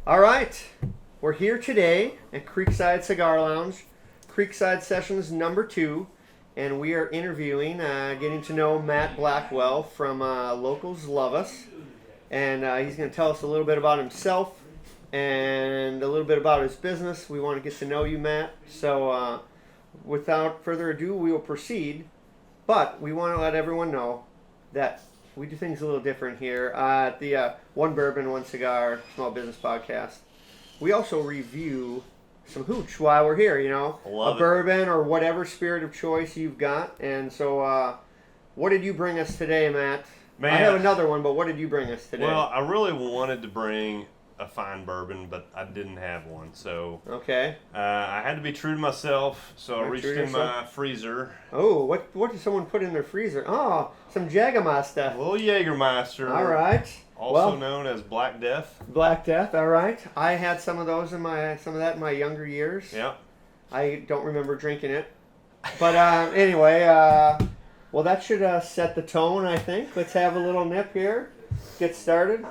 All right, we're here today at Creekside Cigar Lounge, Creekside Sessions number 2, and we are interviewing, getting to know Matt Blackwell from Locals Love Us, and he's going to tell us a little bit about himself and a little bit about his business. We want to get to know you, Matt, so without further ado, we will proceed, but we want to let everyone know that we do things a little different here at the One Bourbon, One Cigar Small Business Podcast. We also review some hooch while we're here, Love a it. bourbon or whatever spirit of choice you've got. And so what did you bring us today, Matt? Man, I have another one, but what did you bring us today? Well, I really wanted to bring a fine bourbon, but I didn't have one. So Okay. I had to be true to myself, so I Right, reached true to in my freezer. Oh, what did someone put in their freezer? Oh, some Jägermeister. A little Jägermeister, All right. also known as Black Death. Black Death, all right. I had some of that in my younger years. Yeah. I don't remember drinking it. But anyway, well, that should set the tone, I think. Let's have a little nip here. Get started.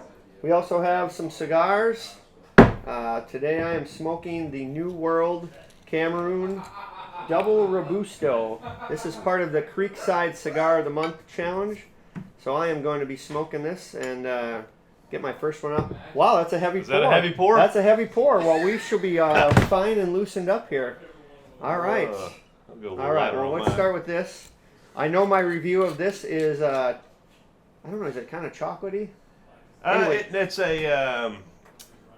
We also have some cigars. Today I am smoking the New World Cameroon Double Robusto. This is part of the Creekside Cigar of the Month Challenge. So I am going to be smoking this and get my first one up. Wow, that's a heavy pour. Is that a heavy pour? That's a heavy pour. Well, we should be fine and loosened up here. All right. I'll go a little All right, lighter well, on let's mine. start with this. I know my review of this is, I don't know, is it kind of chocolatey? Anyway. It's a,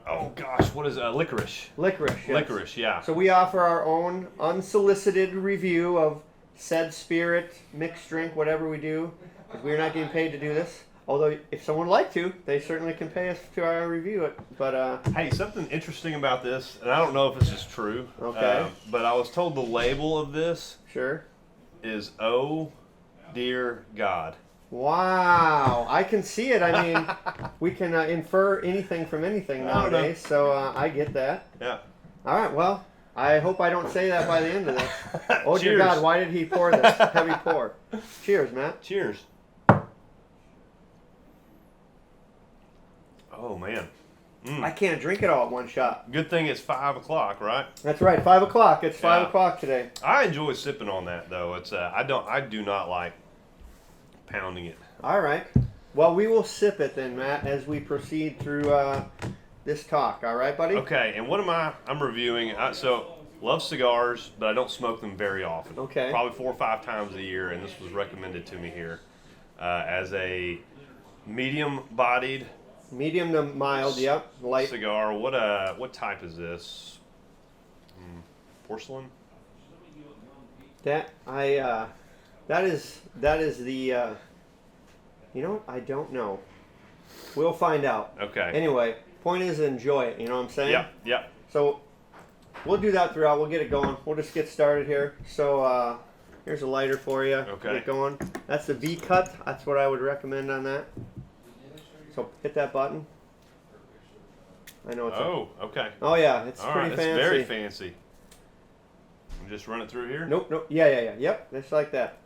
oh gosh, what is it? Licorice. Licorice. Yes. Licorice, yeah. So we offer our own unsolicited review of said spirit, mixed drink, whatever we do, because we're not getting paid to do this. Although, if someone would like to, they certainly can pay us to review it. But Hey, something interesting about this, and I don't know if this is true, Okay. but I was told the label of this sure. is "Oh, Dear God." Wow, I can see it. I mean, we can infer anything from anything I don't know. nowadays, so I get that. Yeah. All right, well, I hope I don't say that by the end of this. Oh, dear Cheers. God, why did he pour this heavy pour? Cheers, Matt. Cheers. Oh man. I can't drink it all at one shot. Good thing it's 5 o'clock, right? That's right, 5 o'clock. It's 5 Yeah. o'clock today. I enjoy sipping on that though. It's I do not like pounding it. All right. Well, we will sip it then, Matt, as we proceed through this talk. All right, buddy? Okay, and what am I'm reviewing? So love cigars, but I don't smoke them very often. Okay. Probably 4 or 5 times a year, and this was recommended to me here as a medium-bodied Medium to mild, yep. Light. cigar. What type is this? Porcelain? That is the you know what? I don't know. We'll find out. Okay. Anyway, point is enjoy it, you know what I'm saying? Yep. Yep. So we'll do that throughout. We'll get it going. We'll just get started here. So here's a lighter for you. Okay. Get going. That's the V cut. That's what I would recommend on that. So hit that button. I know it's. Okay. Oh yeah, it's All pretty right. fancy. It's very fancy. Just run it through here. Nope. Yeah. Yep. Just like that.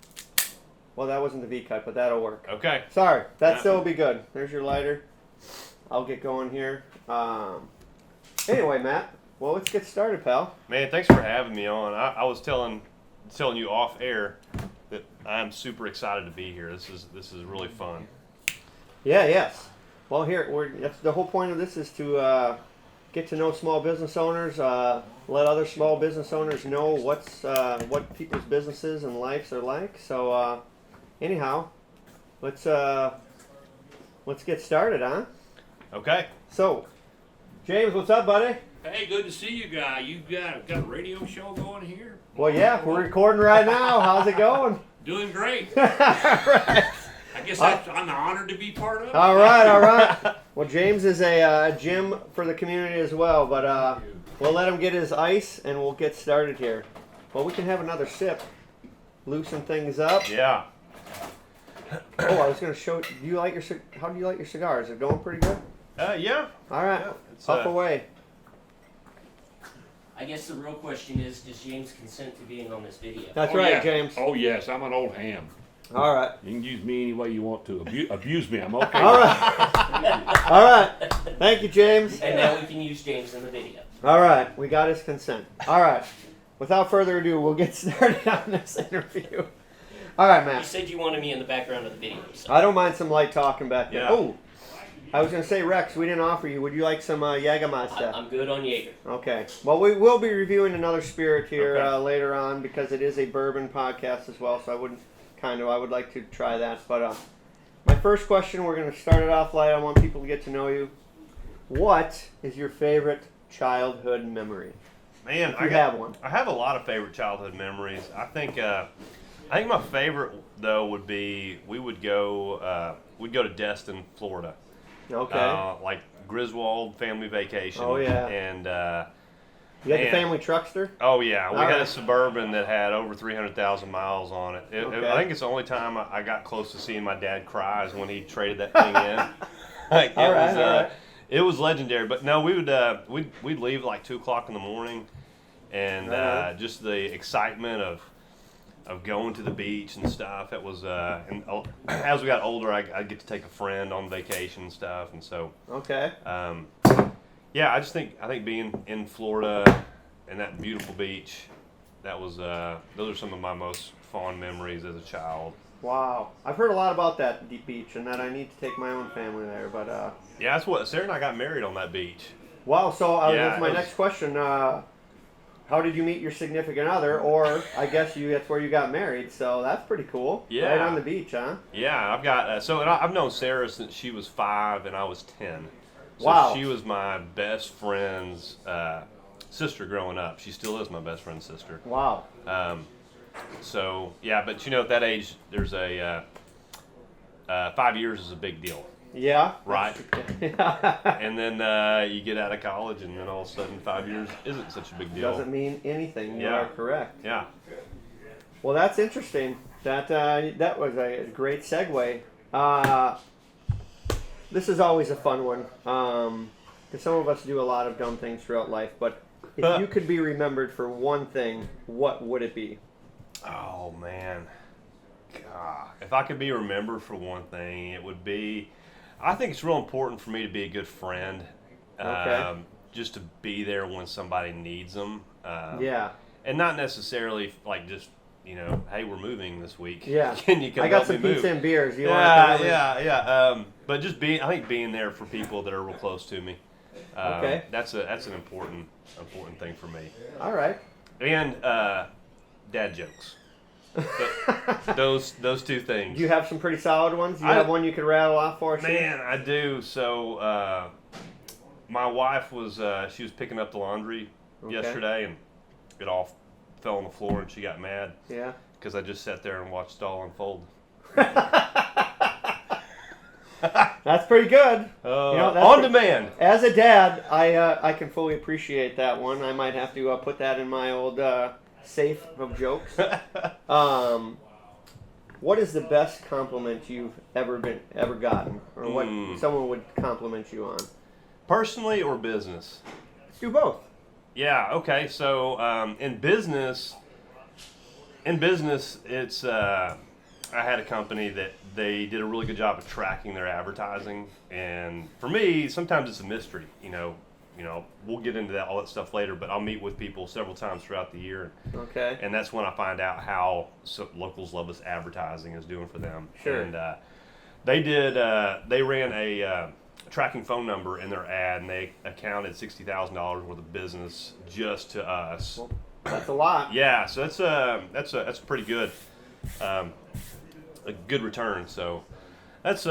Well, that wasn't the V cut, but that'll work. Okay. Sorry, that Yeah. still will be good. There's your lighter. I'll get going here. Anyway, Matt. Well, let's get started, pal. Man, thanks for having me on. I was telling you off air that I'm super excited to be here. This is really fun. Yeah. Yes. Well, that's the whole point of this is to get to know small business owners. Let other small business owners know what people's businesses and lives are like. So, anyhow, let's get started, huh? Okay. So, James, what's up, buddy? Hey, good to see you guys. You got a radio show going here? Well, yeah, we're recording right now. How's it going? Doing great. All right. I guess I'm honored to be part of it. All right. Well, James is a gym for the community as well, but we'll let him get his ice and we'll get started here. Well, we can have another sip, loosen things up. Yeah. Oh, I was going to show. How do you like your cigars? Is it going pretty good? Yeah. All right, Yeah, it's, puff away. I guess the real question is, does James consent to being on this video? That's Oh, right, yeah. James. Oh, yes, I'm an old ham. All right. You can use me any way you want to. Abuse me. I'm okay. All right. All right. Thank you, James. And now we can use James in the video. All right. We got his consent. All right. Without further ado, we'll get started on this interview. All right, You Matt. said you wanted me in the background of the video. So. I don't mind some light talking back there. Yeah. Oh, I was going to say, Rex, we didn't offer you. Would you like some Jägermeister? I'm good on Jaeger. Okay. Well, we will be reviewing another spirit here Okay. later on because it is a bourbon podcast as well. So I would like to try that. But my first question, we're going to start it off light. I want people to get to know you. What is your favorite childhood memory? Man, If you have one. I have a lot of favorite childhood memories. I think my favorite though would be we'd go to Destin, Florida. Okay. Like Griswold family vacation. Oh, yeah. And You had the man. family truckster? oh yeah, we All had a right. Suburban that had over 300,000 miles on it. Okay. I think it's the only time I got close to seeing my dad cry is when he traded that thing in. Like, All right. It was legendary. But no, we'd leave at like 2:00 in the morning, and Uh-huh. just the excitement of going to the beach and stuff. It was and as we got older, I'd get to take a friend on vacation and stuff, and so. Okay. Yeah, I think being in Florida and that beautiful beach, that was those are some of my most fond memories as a child. Wow. I've heard a lot about that deep beach and that I need to take my own family there. But Yeah, that's what Sarah and I got married on that beach. wow. So Yeah, that's my it was- next question. How did you meet your significant other? Or I guess that's where you got married. So that's pretty cool. Yeah. Right on the beach, huh? Yeah, I've got I've known Sarah since she was 5 and I was 10. So Wow. she was my best friend's sister growing up. She still is my best friend's sister. Wow. So yeah, but at that age, there's a 5 years is a big deal. Yeah. Right. Yeah. And then you get out of college, and then all of a sudden 5 years isn't such a big deal. Doesn't mean anything. You Yeah. are correct. Yeah. Well, that's interesting. That was a great segue. This is always a fun one. Because some of us do a lot of dumb things throughout life. But if you could be remembered for one thing, what would it be? Oh man. God. If I could be remembered for one thing, it would be. I think it's real important for me to be a good friend. Okay. Just to be there when somebody needs them. Yeah. And not necessarily like just hey, we're moving this week. Yeah. Can you come I got help some me pizza move? and beers. You want Yeah, to come over? yeah. But just I think being there for people that are real close to me. Okay. That's an important thing for me. All right. And dad jokes. Those two things. Do you have some pretty solid ones? Do you I- have one you could rattle off for us? here? Man, I do. So my wife was she was picking up the laundry Okay. yesterday, and it all fell on the floor, and she got mad Yeah. because I just sat there and watched it all unfold. That's pretty good. that's On pretty- demand. As a dad, I can fully appreciate that one. I might have to put that in my old safe of jokes. What is the best compliment you've ever gotten, or what someone would compliment you on? Personally or business? Let's do both. Yeah. Okay. So in business, it's I had a company that they did a really good job of tracking their advertising, and for me, sometimes it's a mystery. We'll get into all that stuff later, but I'll meet with people several times throughout the year, Okay. and that's when I find out how locals love us advertising is doing for them. Sure. And they ran a tracking phone number in their ad, and they accounted $60,000 worth of business just to us. Well, that's a lot. Yeah, so that's pretty good, a good return. So that's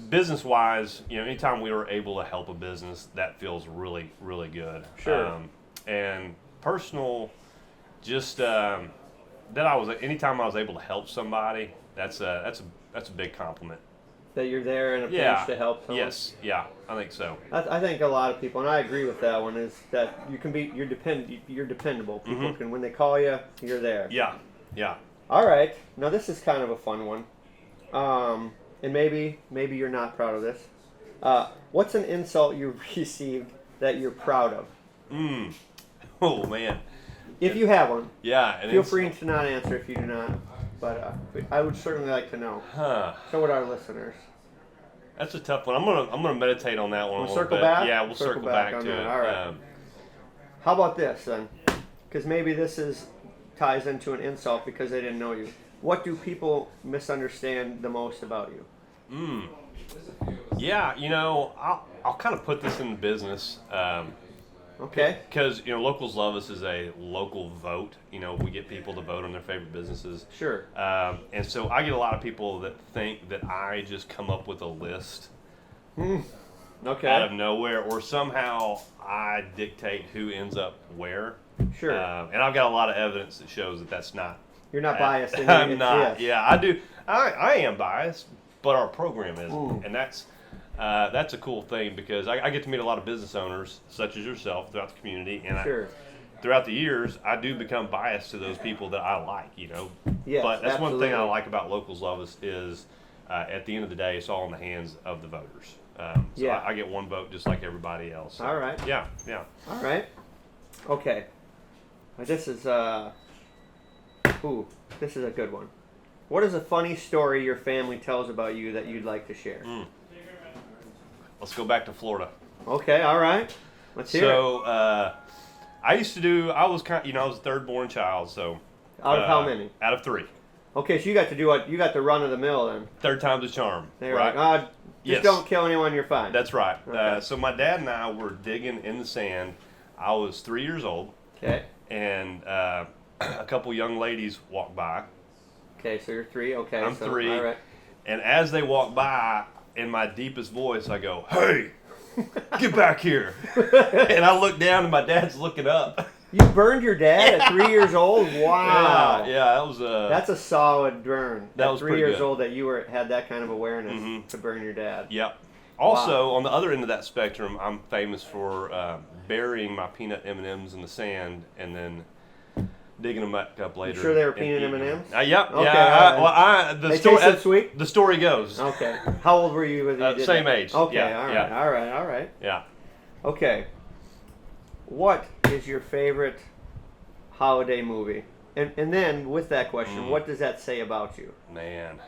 business wise. Anytime we were able to help a business, that feels really really good. Sure. And personal, just anytime I was able to help somebody, that's a big compliment. That you're there in a pinch Yeah. to help someone. Yes. Yeah. I think so. I think a lot of people, and I agree with that one, is that you're dependable. People can, when they call you, you're there. Yeah. Yeah. All right. Now this is kind of a fun one, and maybe you're not proud of this. What's an insult you've received that you're proud of? Oh man. If you have one, Yeah. And feel free to not answer if you do not. but I would certainly like to know. Huh. So would our listeners. That's a tough one. I'm gonna meditate on that one We'll a little circle bit. back? Yeah, we'll circle back on to that. it. All right. How about this then? Because maybe this ties into an insult because they didn't know you. What do people misunderstand the most about you? Yeah, I'll kind of put this in the business. Okay. Because locals love us as a local vote. We get people to vote on their favorite businesses. Sure. And so I get a lot of people that think that I just come up with a list Okay. out of nowhere, or somehow I dictate who ends up where. Sure. And I've got a lot of evidence that shows that that's not. You're not biased. In I'm your- not. yes. Yeah, I do. I am biased, but our program isn't, and that's a cool thing because I get to meet a lot of business owners, such as yourself, throughout the community, and Sure. throughout the years, I do become biased to those people that I like. Yes, but that's one thing I absolutely. like about Locals Love Us is at the end of the day, it's all in the hands of the voters. So Yeah. I get one vote just like everybody else. So, All right. Yeah. All right. Okay. This is this is a good one. What is a funny story your family tells about you that you'd like to share? Let's go back to Florida. Okay. All right. Let's hear it. So I used to do. I was I was the third born child. So Out of how many? Out of 3. Okay, so you got to do what? You got the run of the mill then. Third time's a charm. They were right? like, just Yes. don't kill anyone, you're fine. That's right. Okay. So my dad and I were digging in the sand. I was 3 years old, Okay. and a couple young ladies walked by. Okay, so you're 3. Okay. I'm so, 3. All right. And as they walked by, in my deepest voice, I go, "Hey, get back here!" And I look down, and my dad's looking up. You burned your dad at 3 years old? Wow. Yeah, that was That's a solid burn. That At was 3 pretty years good. old that you had that kind of awareness Mhm. to burn your dad. Yep. Also, on the other end of that spectrum, I'm famous for burying my peanut M&Ms in the sand and then digging them back up later. sure they were and peanut eating them. M&Ms? Yep. Okay, Yeah. all right. The They story. tasted sweet? The story goes. Okay. How old were you when you did Same that? age. Okay, Yeah, all right, yeah. all right, all right. Yeah. Okay. What is your favorite holiday movie? And then with that question, what does that say about you? Man.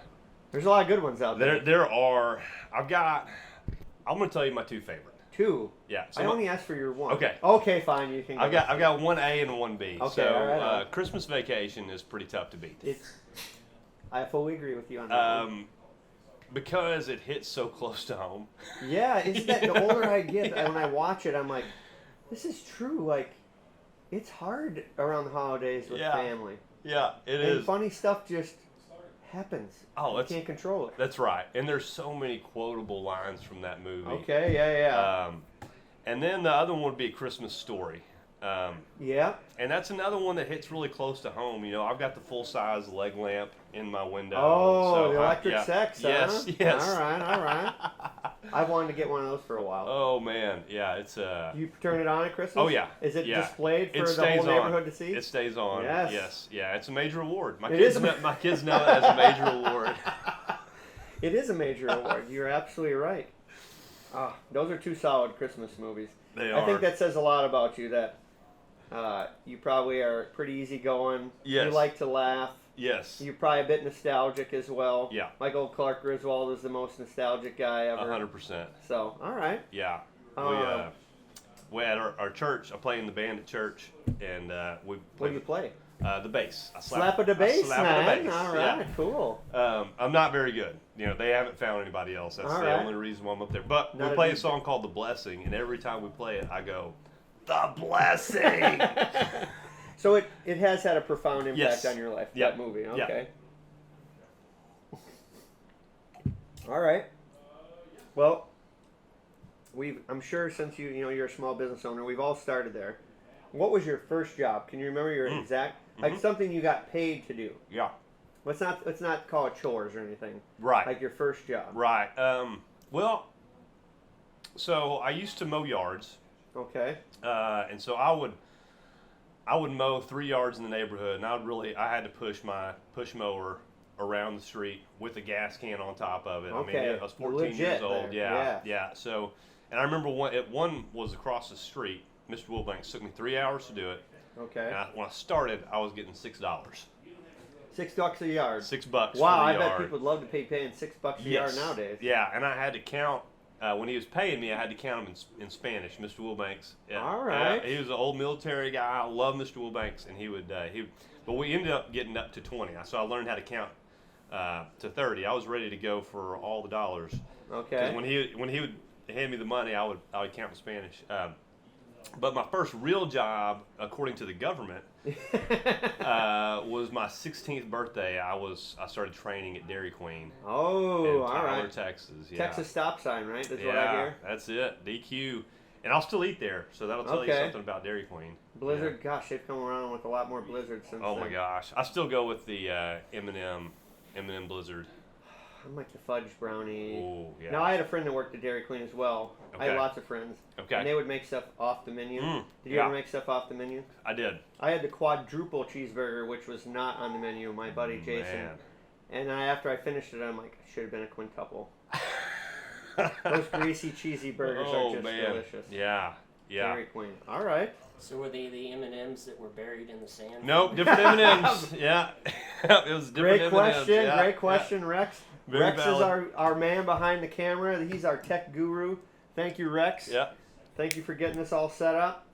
There's a lot of good ones out there. There are. I'm going to tell you my 2 favorite. 2. Yeah. I only asked for your 1. Okay. Okay, fine. You can. I've got 1A and 1B. Okay, So all right, all right. Christmas Vacation is pretty tough to beat. I fully agree with you on that. one. Because it hits so close to home. Yeah, isn't that the older I get, when I watch it, I'm like, this is true. Like, it's hard around the holidays with Yeah. family. Yeah, it And is. funny stuff just happens. Oh, you that's- can't control it. That's right. And there's so many quotable lines from that movie. Okay, yeah. And then the other one would be A Christmas Story. Yeah. And that's another one that hits really close to home. I've got the full-size leg lamp in my window. Oh, so the electric sex, huh? Yes, yes. All right. I wanted to get one of those for a while. Oh, man. Yeah, it's... You turn it on at Christmas? Oh, yeah. Is it Yeah. displayed for It the stays whole neighborhood on. to see? It stays on. Yes. Yes. Yeah, it's a major award. My It kids is. my kids know it as a major award. It is a major award. You're absolutely right. Those are 2 solid Christmas movies. They I think are. that says a lot about you that you probably are pretty easygoing. Yes. You like to laugh. Yes. You're probably a bit nostalgic as well. Yeah. Michael Clark Griswold is the most nostalgic guy ever. 100%. So, all right. Yeah. We at our church, I play in the band at church, and we What play do you play? the bass. I Slap of the bass, slap man. of the bass. All right, Yeah. cool. I'm not very good. They haven't found anybody else. That's All the right. only reason why I'm up there. But Not we a play a deep- song called "The Blessing," and every time we play it, I go, "The Blessing." So it has had a profound impact Yes. on your life, Yeah. that movie. Yeah. Okay. All right. Well, I'm sure since you're a small business owner, we've all started there. What was your first job? Can you remember your exact like something you got paid to do? Yeah. Let's not call it chores or anything. Right. Like your first job. Right. Well, so I used to mow yards, Okay. and so I would mow 3 yards in the neighborhood, and I had to push my push mower around the street with a gas can on top of it. Okay. I mean, I was 14 Legit years old. there. Yeah, Yeah. So, and I remember one was across the street. Mr. Wilbanks took me 3 hours to do it. Okay. And when I started, I was getting $6. $6 a yard. $6 Wow, for I the bet yard. people would love to paying $6 a yard nowadays. Yeah, and I had to count when he was paying me. I had to count him in Spanish, Mr. Wilbanks. Yeah. All right. He was an old military guy. I love Mr. Wilbanks, and he would. But we ended up getting up to 20. So I learned how to count to 30. I was ready to go for all the dollars. Okay. Because when he would hand me the money, I would count in Spanish. But my first real job, according to the government, was my 16th birthday. I started training at Dairy Queen. Oh, in all Tyler, right. Texas. Yeah. Texas stop sign, right? That's yeah, what I hear. that's it. DQ. And I'll still eat there, so that'll tell you Okay. something about Dairy Queen. Blizzard, gosh, they've come around with a lot more blizzards since Oh then. my gosh, I still go with the M&M Blizzard. I'm like the fudge brownie. Oh yeah. Now, I had a friend that worked at Dairy Queen as well. I had Okay. lots of friends. Okay. And they would make stuff off the menu. Mm, Did you yeah. ever make stuff off the menu? I did. I had the quadruple cheeseburger, which was not on the menu. My buddy Jason. Man. And after I finished it, I'm like, I should have been a quintuple. Those greasy, cheesy burgers are just delicious. Yeah. Yeah. Dairy Queen. All right. So were they the M&Ms that were buried in the sand? Nope, different M&Ms. Yeah. It was different Great M&Ms. question. Yeah, Great question, Rex. Very Rex valid. is our man behind the camera. He's our tech guru. Thank you, Rex. Yeah. Thank you for getting this all set up.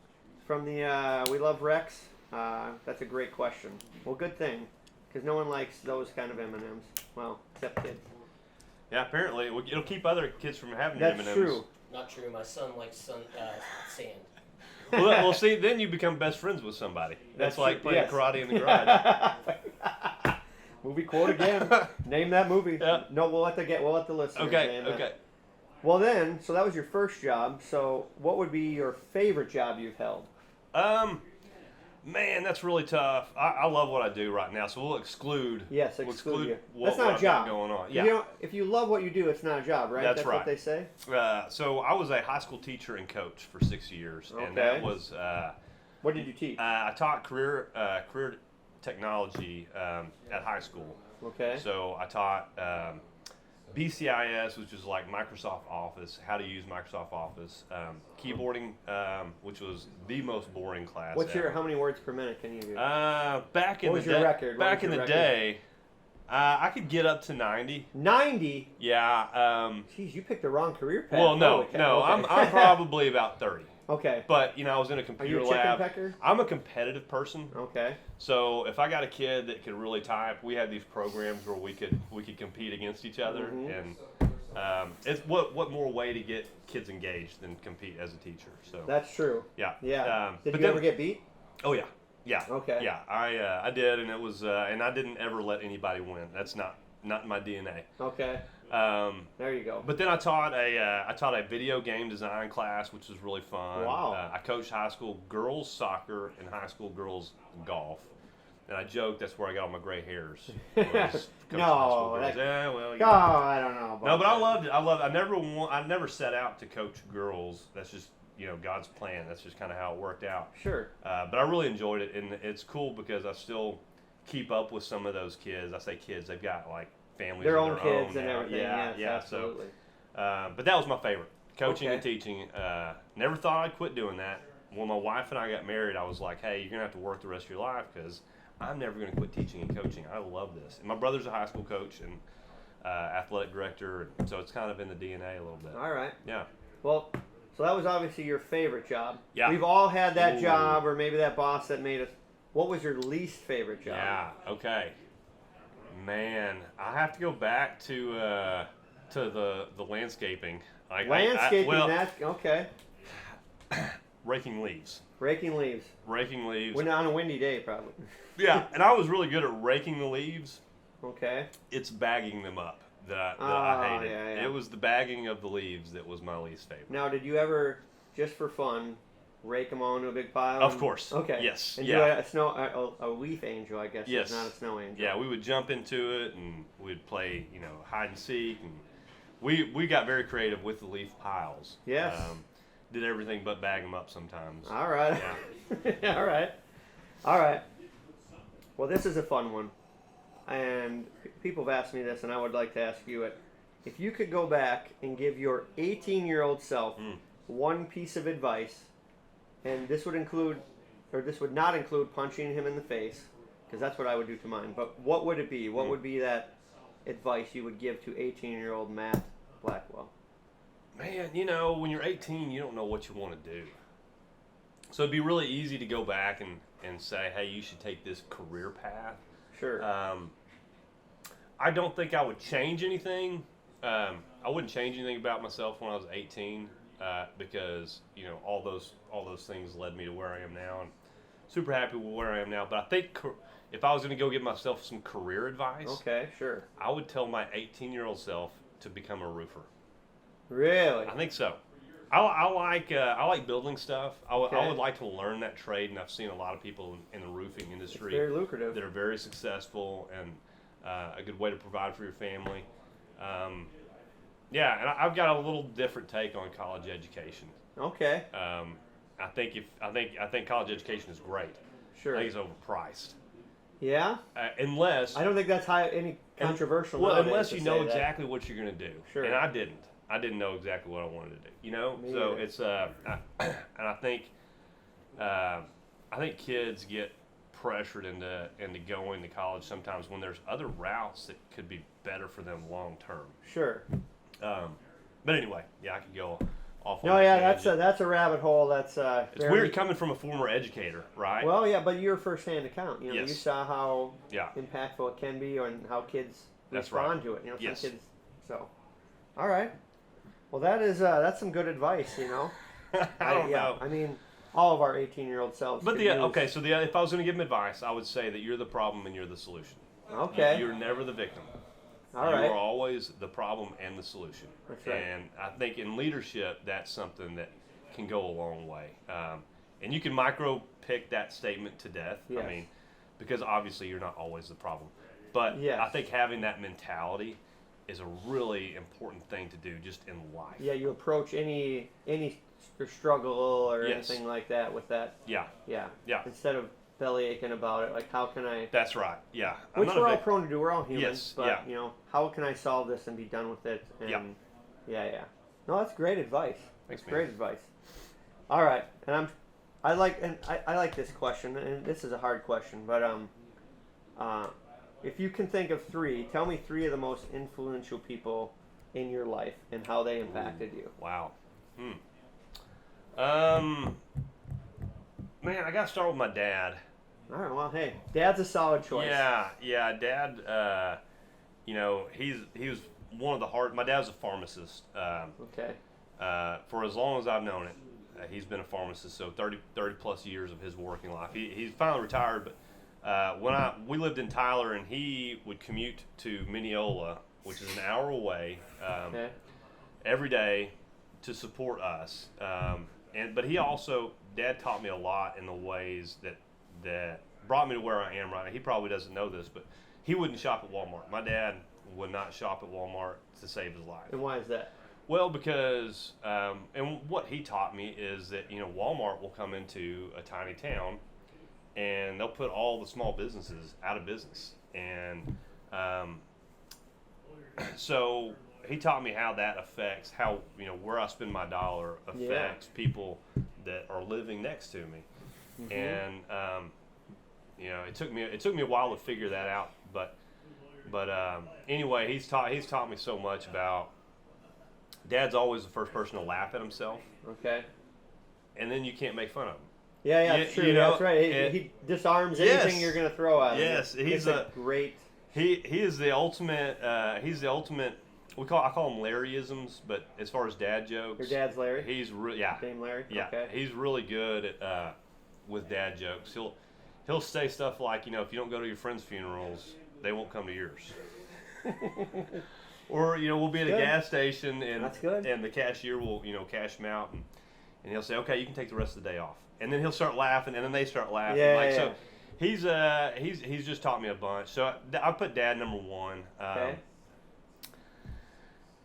From the We Love Rex. That's a great question. Well, good thing, because no one likes those kind of M&Ms. Well, except kids. Yeah, apparently it'll keep other kids from having That's M&Ms. true. Not true. My son likes sand. Well, see, then you become best friends with somebody. That's True, like playing yes. karate in the garage. Movie quote again. Name that movie. Yeah. No, we'll let the listeners Okay, name that. okay. Well then, so that was your first job. So what would be your favorite job you've held? Man, that's really tough. I love what I do right now, so we'll exclude. Yes, we'll exclude you. what, That's not what a I've got job. going on. If Yeah. if you love what you do, it's not a job, right? That's what right. they say. So I was a high school teacher and coach for 6 years, and Okay. that was What did you teach? I taught career technology at high school. Okay. So I taught BCIS, which is like Microsoft Office, how to use Microsoft Office, keyboarding, which was the most boring class. How many words per minute can you do? Back in What was the your day, record? What back was in your the record? day, I could get up to 90. 90. Yeah. Jeez, you picked the wrong career path. Well, no, Holy cow. no, Okay. I'm probably about 30. Okay. But I was in a Are computer you a chicken lab. pecker? I'm a competitive person. Okay. So if I got a kid that could really type, we had these programs where we could compete against each other, Mhm. and it's what more way to get kids engaged than compete as a teacher. So That's true. yeah, Yeah. Did but you then- ever get beat? Oh yeah, yeah. Okay. Yeah, I did, and it was and I didn't ever let anybody win. That's not in my DNA. Okay. There you go. But then I taught a video game design class, which was really fun. Wow. I coached high school girls soccer and high school girls golf, and I joke that's where I got all my gray hairs. was coaching No, high school girls. that- Yeah, well, Oh, I don't know. About no, but I that. loved it. I never set out to coach girls. That's just God's plan. That's just kind of how it worked out. Sure. But I really enjoyed it, and it's cool because I still keep up with some of those kids. I say kids; they've got like families, Their of own kids and now. everything. Yeah, Yes, yeah. absolutely. So, but that was my favorite, coaching Okay. and teaching. Never thought I'd quit doing that. When my wife and I got married, I was like, "Hey, you're gonna have to work the rest of your life because I'm never gonna quit teaching and coaching. I love this." And my brother's a high school coach and athletic director, and so it's kind of in the DNA a little bit. All right. Yeah. Well, so that was obviously your favorite job. Yeah. We've all had that Ooh. job, or maybe that boss that made us. What was your least favorite job? Yeah. Okay. Man, I have to go back to the landscaping. Like Landscaping. well, That's okay. raking leaves. Raking leaves. Raking leaves. When on a windy day, probably. Yeah, and I was really good at raking the leaves. Okay. It's bagging them up that I Oh, hated. yeah, yeah. It was the bagging of the leaves that was my least favorite. Now, did you ever, just for fun, rake them all into a big pile? Of and- course. Okay. Yes. And Yeah. do a leaf angel, I guess. Yes. It's not a snow angel. Yeah, we would jump into it and we'd play, hide and seek, and we got very creative with the leaf piles. Yes. Did everything but bag them up sometimes. All right. Yeah. All right. All right. Well, this is a fun one. And people have asked me this, and I would like to ask you it. If you could go back and give your 18-year-old self one piece of advice, and this would not include punching him in the face, because that's what I would do to mine. But what would it be? What would be that advice you would give to 18-year-old Matt Blackwell? Man, you know, when you're 18, you don't know what you want to do. So it'd be really easy to go back and say, hey, you should take this career path. Sure. I don't think I would change anything. I wouldn't change anything about myself when I was 18 because, you know, all those things led me to where I am now. And super happy with where I am now. But I think if I was going to go give myself some career advice, Okay, sure. I would tell my 18-year-old self to become a roofer. Really? I think so. I like building stuff. I Okay. would like to learn that trade, and I've seen a lot of people in the roofing industry Very lucrative. that are very successful and a good way to provide for your family. Yeah, and I've got a little different take on college education. Okay, I think college education is great. sure. I think it's overpriced. Yeah? Unless I don't think that's any controversial. well, nowadays unless to you say know that. exactly what you're going to do. Sure. And I didn't. I didn't know exactly what I wanted to do. You know, Me so either. it's and I think kids get pressured into going to college sometimes when there's other routes that could be better for them long term. Sure. But anyway, yeah, I could go off. No, on yeah, that tangent. that's a rabbit hole. That's It's weird coming from a former educator, right? Well, yeah, but you're first-hand account. You know, Yes. you saw how Yeah. impactful it can be and how kids That's respond right. to it. You know, some Yes. kids. So, all right. Well, that's some good advice. You know. I don't know. I mean, all of our 18-year-old selves. But could if use- I was going to give them advice, I would say that you're the problem and you're the solution. Okay. You're never the victim. All You right. are always the problem and the solution. That's right. And I think in leadership, that's something that can go a long way. And you can micro pick that statement to death. Yes. I mean, because obviously you're not always the problem. But Yes. I think having that mentality is a really important thing to do just in life. Yeah, you approach any struggle or Yes. anything like that with that. Yeah, Yeah. Yeah. Instead of belly aching about it, like how can I? that's right. Yeah. Which not we're a all vic- prone to do. We're all humans. Yes, But yeah. you know, how can I solve this and be done with it? And Yeah. Yeah. No, that's great advice. Thanks, That's man. great advice. All right, and I like this question, and this is a hard question, but if you can think of three, tell me three of the most influential people in your life and how they impacted you. Wow. Man, I got to start with my dad. All right. Well, hey, Dad's a solid choice. Yeah. Dad, you know, he was one of the hard. My dad was a pharmacist. Okay. For as long as I've known it, he's been a pharmacist. So 30 plus years of his working life. He's finally retired, but we lived in Tyler, and he would commute to Mineola, which is an hour away, Okay. every day to support us. But he also, Dad taught me a lot in the ways that brought me to where I am right now. He probably doesn't know this, but he wouldn't shop at Walmart. My dad would not shop at Walmart to save his life. And why is that? Well, because and what he taught me is that, you know, Walmart will come into a tiny town and they'll put all the small businesses out of business, and so he taught me how that affects how, you know, where I spend my dollar affects people that are living next to me. Mm-hmm. And you know, it took me a while to figure that out, but anyway, he's taught me so much about. Dad's always the first person to laugh at himself, Okay. and then you can't make fun of him. Yeah, You- that's true. you know, That's right. He disarms anything Yes. you're going to throw at him. Yes, It's he's a great. He is the ultimate. He's the ultimate. I call them Larryisms, but as far as dad jokes, Your dad's Larry. he's yeah. Dame Larry. Yeah, Okay. he's really good at with dad jokes. He'll say stuff like, you know, if you don't go to your friends' funerals, they won't come to yours. Or, you know, we'll be at a Good. gas station and That's good. and the cashier will, you know, cash them out and he'll say, okay, you can take the rest of the day off. And then he'll start laughing, and then they start laughing. Yeah, So he's just taught me a bunch. So I put Dad number one. Okay.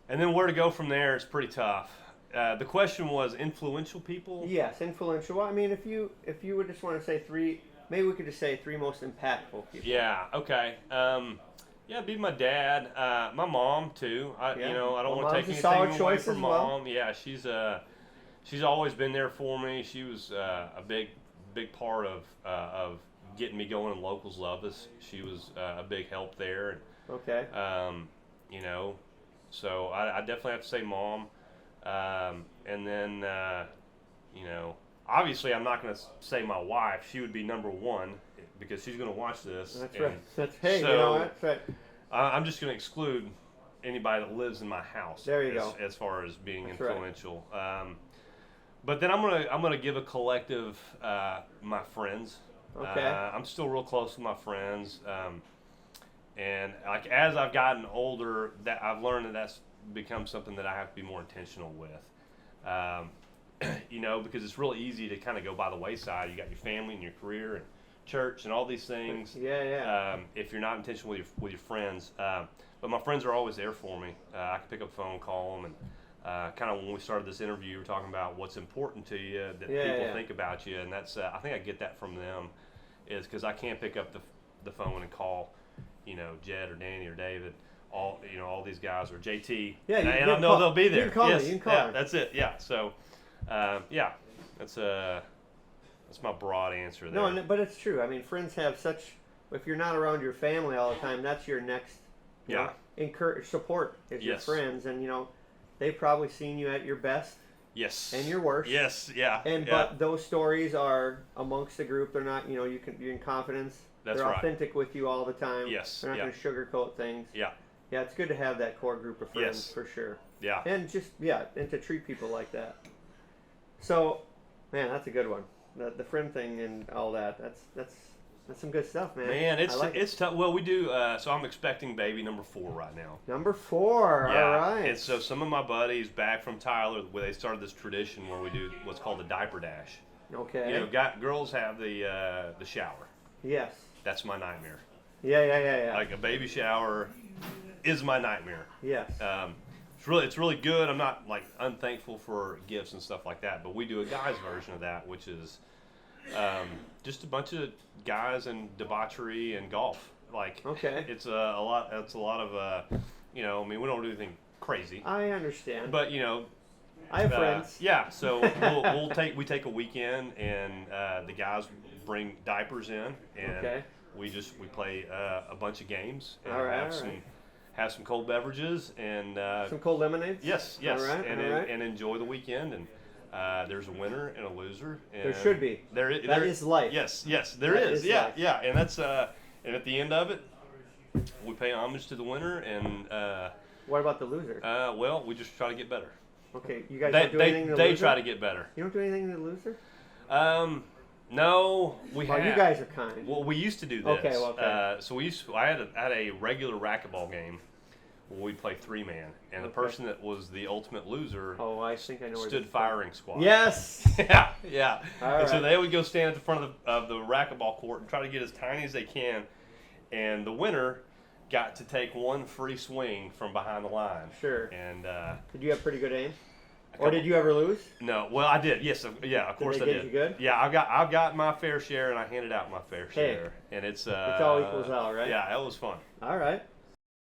And then where to go from there is pretty tough. The question was influential people. Yes, influential. Well, I mean, if you would just want to say three, maybe we could just say three most impactful people. Yeah. Okay. Yeah, it'd be my dad, my mom too. Yeah. You know, I don't Well, want to mom's take a solid anything away choice from as well. mom. Yeah, she's always been there for me. She was a big part of getting me going in locals love us. She was a big help there. Okay. You know, so I definitely have to say mom. And then, you know, obviously I'm not going to say my wife. She would be number one because she's going to watch this. That's and right. That's hey, so, you know what? That's right. I'm just going to exclude anybody that lives in my house. There you go. As far as being That's right. influential. But then I'm gonna give a collective my friends. Okay. I'm still real close with my friends, and like as I've gotten older, that I've learned that's become something that I have to be more intentional with. You know, because it's real easy to kind of go by the wayside. You got your family and your career and church and all these things. Yeah. If you're not intentional with your friends, but my friends are always there for me. I can pick up the phone, call them, and kind of when we started this interview, we were talking about what's important to you, that people think about you, and that's I think I get that from them, is because I can't pick up the phone and call, you know, Jed or Danny or David, all these guys, or JT, Yeah, and I know they'll be there. You can call yes, me. You can call yeah, me. that's it. Yeah, so that's my broad answer there. No, but it's true. I mean, friends have such. If you're not around your family all the time, that's your next. You know, encourage support is your friends, and you know, they've probably seen you at your best. Yes. And your worst. Yes. Yeah. But those stories are amongst the group. They're not. You know, you're in confidence. That's They're right. authentic with you all the time. Yes. They're not going to sugarcoat things. Yeah. Yeah, it's good to have that core group of friends for sure. Yeah. And just and to treat people like that. So, man, that's a good one. The friend thing and all that. That's some good stuff, man. Man, I like it's tough. Well, we do. So I'm expecting baby number 4 right now. Number 4. Yeah. All right. And so some of my buddies back from Tyler, where they started this tradition where we do what's called the diaper dash. Okay. You know, girls have the shower. Yes. That's my nightmare. Yeah. Like a baby shower is my nightmare. Yes. It's really good. I'm not like unthankful for gifts and stuff like that, but we do a guy's version of that, which is just a bunch of guys and debauchery and golf. Like, okay. It's a lot. It's a lot of you know. I mean, we don't do anything crazy. I understand. But you know, I have friends. Yeah. So we take a weekend, and the guys bring diapers in, and we play a bunch of games and have some cold beverages and some cold lemonades. Yes. All right. And enjoy the weekend. And there's a winner and a loser. And there should be. There is life. Yes, there is. Yeah, life. yeah. And that's and at the end of it, we pay homage to the winner. And what about the loser? Well, we just try to get better. Okay, you guys don't do anything to the They loser? try to get better. You don't do anything to the loser? No, we have. You guys are kind. Well, we used to do this. Okay, well, okay. So I had a regular racquetball game where we play 3-man, and the person that was the ultimate loser I think I know where stood this is firing squad. Yes. yeah. All so right. they would go stand at the front of the racquetball court and try to get as tiny as they can, and the winner got to take one free swing from behind the line. Sure. And did you have pretty good aim? Or did you ever lose? No. Well, I did. Yes. Yeah. Of course I did. Did they get you good? Yeah. I've got my fair share, and I handed out my fair share. And it's it all equals out, right? Yeah. It was fun. All right.